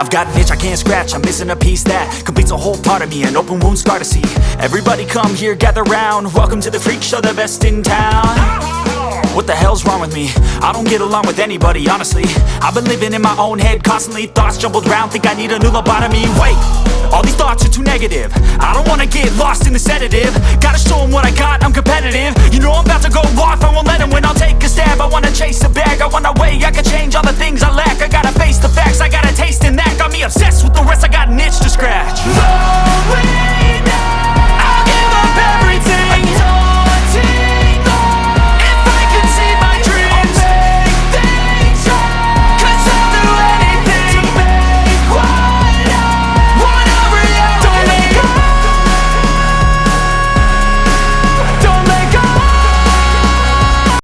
I've got an itch I can't scratch, I'm missing a piece that completes a whole part of me, an open wound scar to see. Everybody come here, gather round, welcome to the freak show, the best in town. What the hell's wrong with me? I don't get along with anybody, honestly. I've been living in my own head constantly, thoughts jumbled round, think I need a new lobotomy. Wait, all these thoughts are too negative, I don't wanna get lost in the sedative. Gotta show them what I got, I'm competitive. You know I'm about to go off, I won't let them win, I'll take a stab. I wanna chase the bag, I want a way I can change all the things I lack. I gotta face the facts, I got a taste in that. Got me obsessed with the rest, I got an itch to scratch.